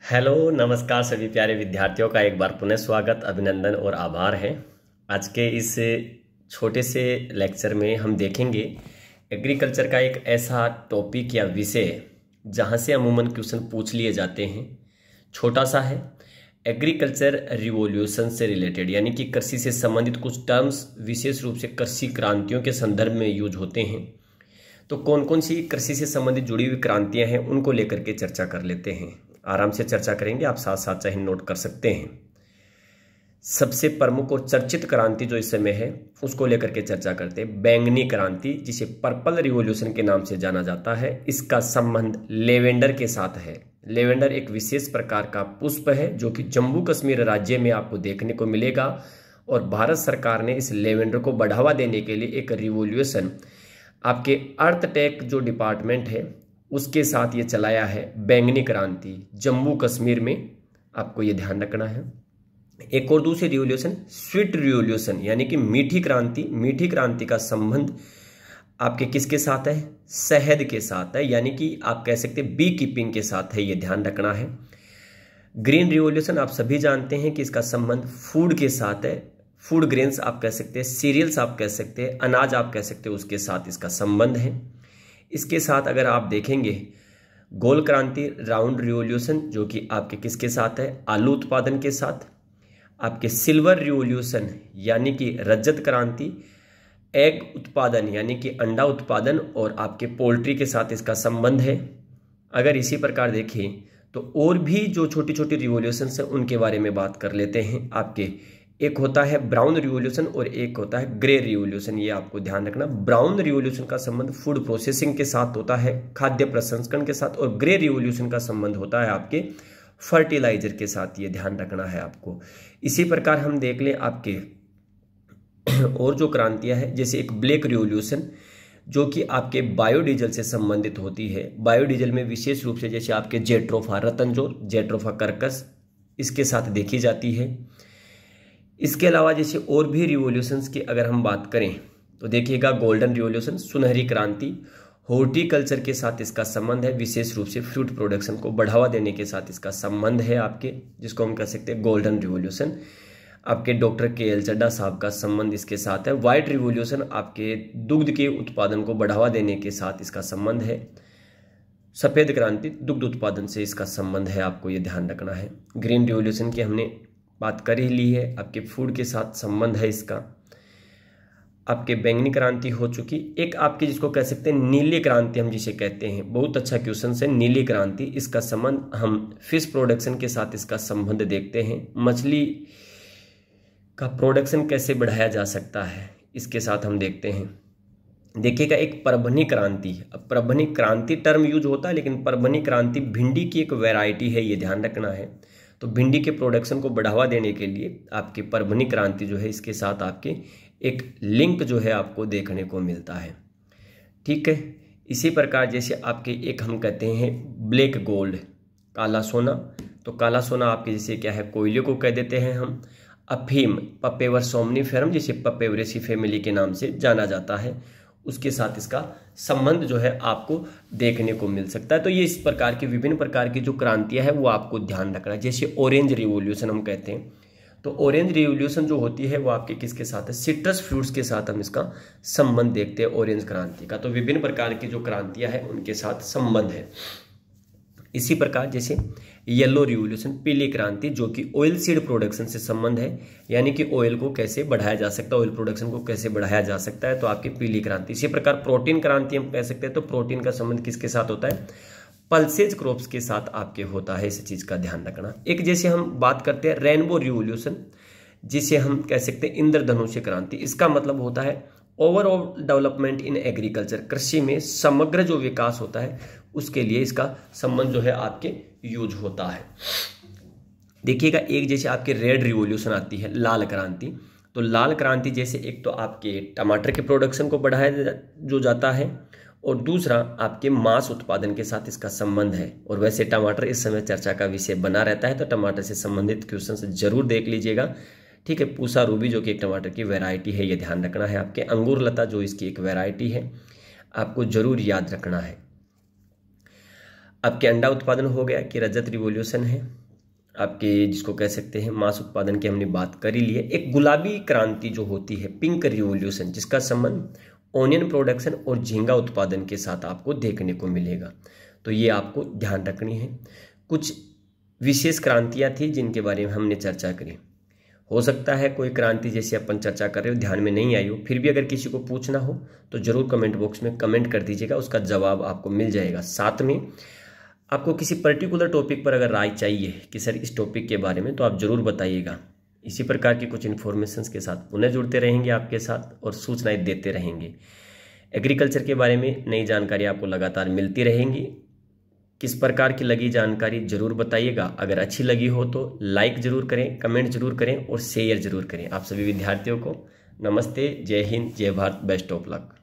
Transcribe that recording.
Hello नमस्कार सभी प्यारे विद्यार्थियों का एक बार पुनः स्वागत, अभिनंदन और आभार है। आज के इस छोटे से लेक्चर में हम देखेंगे एग्रीकल्चर का एक ऐसा टॉपिक या विषय जहां से अमूमन क्वेश्चन पूछ लिए जाते हैं। छोटा सा है, एग्रीकल्चर रिवॉल्यूशन से रिलेटेड, यानी कि कृषि से संबंधित कुछ टर्म्स विशेष रूप से कृषि क्रांतियों के संदर्भ में यूज होते हैं। तो कौन कौन सी कृषि से संबंधित जुड़ी हुई क्रांतियां हैं उनको लेकर के चर्चा कर लेते हैं। आराम से चर्चा करेंगे, आप साथ साथ चाहे नोट कर सकते हैं। सबसे प्रमुख और चर्चित क्रांति जो इस समय है उसको लेकर के चर्चा करते हैं। बैंगनी क्रांति, जिसे पर्पल रिवॉल्यूशन के नाम से जाना जाता है, इसका संबंध लेवेंडर के साथ है। लेवेंडर एक विशेष प्रकार का पुष्प है जो कि जम्मू कश्मीर राज्य में आपको देखने को मिलेगा, और भारत सरकार ने इस लेवेंडर को बढ़ावा देने के लिए एक रिवॉल्यूशन आपके अर्थटेक जो डिपार्टमेंट है उसके साथ ये चलाया है। बैंगनी क्रांति जम्मू कश्मीर में, आपको ये ध्यान रखना है। एक और दूसरी रिवॉल्यूशन स्वीट रिवॉल्यूशन, यानी कि मीठी क्रांति। मीठी क्रांति का संबंध आपके किसके साथ है? शहद के साथ है, यानी कि आप कह सकते हैं बी कीपिंग के साथ है, ये ध्यान रखना है। ग्रीन रिवॉल्यूशन आप सभी जानते हैं कि इसका संबंध फूड के साथ है। फूड ग्रेन्स आप कह सकते हैं, सीरियल्स आप कह सकते हैं, अनाज आप कह सकते हैं, उसके साथ इसका संबंध है। इसके साथ अगर आप देखेंगे गोल क्रांति राउंड रिवॉल्यूशन, जो कि आपके किसके साथ है? आलू उत्पादन के साथ। आपके सिल्वर रिवॉल्यूशन यानी कि रजत क्रांति एग उत्पादन यानी कि अंडा उत्पादन और आपके पोल्ट्री के साथ इसका संबंध है। अगर इसी प्रकार देखें तो और भी जो छोटी छोटी रिवॉल्यूशन है उनके बारे में बात कर लेते हैं। आपके एक होता है ब्राउन रिवॉल्यूशन और एक होता है ग्रे रिवॉल्यूशन, ये आपको ध्यान रखना। ब्राउन रिवॉल्यूशन का संबंध फूड प्रोसेसिंग के साथ होता है, खाद्य प्रसंस्करण के साथ, और ग्रे रिवॉल्यूशन का संबंध होता है आपके फर्टिलाइजर के साथ, ये ध्यान रखना है आपको। इसी प्रकार हम देख लें आपके और जो क्रांतियां हैं, जैसे एक ब्लैक रिवॉल्यूशन जो कि आपके बायोडीजल से संबंधित होती है। बायोडीजल में विशेष रूप से जैसे आपके जेट्रोफा रतनजोर, जेट्रोफा कर्कस, इसके साथ देखी जाती है। इसके अलावा जैसे और भी रिवॉल्यूशंस की अगर हम बात करें तो देखिएगा गोल्डन रिवॉल्यूशन सुनहरी क्रांति, हॉर्टिकल्चर के साथ इसका संबंध है, विशेष रूप से फ्रूट प्रोडक्शन को बढ़ावा देने के साथ इसका संबंध है आपके, जिसको हम कह सकते हैं गोल्डन रिवॉल्यूशन। आपके डॉक्टर के.एल. चड्ढा साहब का संबंध इसके साथ है। व्हाइट रिवॉल्यूशन आपके दुग्ध के उत्पादन को बढ़ावा देने के साथ इसका संबंध है। सफेद क्रांति दुग्ध उत्पादन से इसका संबंध है, आपको ये ध्यान रखना है। ग्रीन रिवॉल्यूशन की हमने बात कर ही ली है, आपके फूड के साथ संबंध है इसका। आपके बैंगनी क्रांति हो चुकी। एक आपके जिसको कह सकते हैं नीली क्रांति, हम जिसे कहते हैं, बहुत अच्छा क्वेश्चन है। नीली क्रांति, इसका संबंध हम फिश प्रोडक्शन के साथ इसका संबंध देखते हैं। मछली का प्रोडक्शन कैसे बढ़ाया जा सकता है, इसके साथ हम देखते हैं। देखिएगा एक परभनी क्रांति। अब परभनी क्रांति टर्म यूज होता है, लेकिन परभनी क्रांति भिंडी की एक वैरायटी है, ये ध्यान रखना है। तो भिंडी के प्रोडक्शन को बढ़ावा देने के लिए आपकी परभनी क्रांति जो है, इसके साथ आपके एक लिंक जो है आपको देखने को मिलता है। ठीक है, इसी प्रकार जैसे आपके एक हम कहते हैं ब्लैक गोल्ड, काला सोना। तो काला सोना आपके जैसे क्या है, कोयले को कह देते हैं हम। अफीम पपेवर सोमनीफेरम, जिसे पपेवरेसी फैमिली के नाम से जाना जाता है, उसके साथ इसका संबंध जो है आपको देखने को मिल सकता है। तो ये इस प्रकार की विभिन्न प्रकार की जो क्रांतियां हैं वो आपको ध्यान रखना है। जैसे ऑरेंज रिवॉल्यूशन हम कहते हैं, तो ऑरेंज रिवॉल्यूशन जो होती है वो आपके किसके साथ है? सिट्रस फ्रूट्स के साथ हम इसका संबंध देखते हैं ऑरेंज क्रांति का। तो विभिन्न प्रकार की जो क्रांतियां हैं उनके साथ संबंध है। इसी प्रकार जैसे येलो रिवॉल्यूशन पीली क्रांति, जो कि ऑयल सीड प्रोडक्शन से संबंध है, यानी कि ऑयल को कैसे बढ़ाया जा सकता है, ऑयल प्रोडक्शन को कैसे बढ़ाया जा सकता है, तो आपकी पीली क्रांति। इसी प्रकार प्रोटीन क्रांति हम कह सकते हैं, तो प्रोटीन का संबंध किसके साथ होता है? पल्सेज क्रॉप्स के साथ आपके होता है, इस चीज का ध्यान रखना। एक जैसे हम बात करते हैं रेनबो रिवॉल्यूशन, जिसे हम कह सकते हैं इंद्रधनुष क्रांति। इसका मतलब होता है ओवरऑल डेवलपमेंट इन एग्रीकल्चर, कृषि में समग्र जो विकास होता है उसके लिए इसका संबंध जो है आपके यूज होता है। देखिएगा एक जैसे आपके रेड रिवॉल्यूशन आती है, लाल क्रांति। तो लाल क्रांति जैसे एक तो आपके टमाटर के प्रोडक्शन को बढ़ाया जो जाता है, और दूसरा आपके मांस उत्पादन के साथ इसका संबंध है। और वैसे टमाटर इस समय चर्चा का विषय बना रहता है, तो टमाटर से संबंधित क्वेश्चन जरूर देख लीजिएगा। ठीक है, पूसा रूबी जो कि एक टमाटर की वैरायटी है, ये ध्यान रखना है। आपके अंगूर लता जो इसकी एक वैरायटी है, आपको जरूर याद रखना है। आपके अंडा उत्पादन हो गया कि रजत रिवॉल्यूशन है, आपके जिसको कह सकते हैं मांस उत्पादन की हमने बात कर ही ली है। एक गुलाबी क्रांति जो होती है, पिंक रिवॉल्यूशन, जिसका संबंध ओनियन प्रोडक्शन और झींगा उत्पादन के साथ आपको देखने को मिलेगा। तो ये आपको ध्यान रखनी है। कुछ विशेष क्रांतियां थी जिनके बारे में हमने चर्चा करी। हो सकता है कोई क्रांति जैसे अपन चर्चा कर रहे हो ध्यान में नहीं आई हो, फिर भी अगर किसी को पूछना हो तो जरूर कमेंट बॉक्स में कमेंट कर दीजिएगा, उसका जवाब आपको मिल जाएगा। साथ में आपको किसी पर्टिकुलर टॉपिक पर अगर राय चाहिए कि सर इस टॉपिक के बारे में, तो आप जरूर बताइएगा। इसी प्रकार की कुछ इन्फॉर्मेशंस के साथ पुनः जुड़ते रहेंगे आपके साथ और सूचनाएं देते रहेंगे। एग्रीकल्चर के बारे में नई जानकारी आपको लगातार मिलती रहेंगी। किस प्रकार की लगी जानकारी जरूर बताइएगा। अगर अच्छी लगी हो तो लाइक जरूर करें, कमेंट जरूर करें और शेयर जरूर करें। आप सभी विद्यार्थियों को नमस्ते, जय हिंद, जय भारत, बेस्ट ऑफ लक।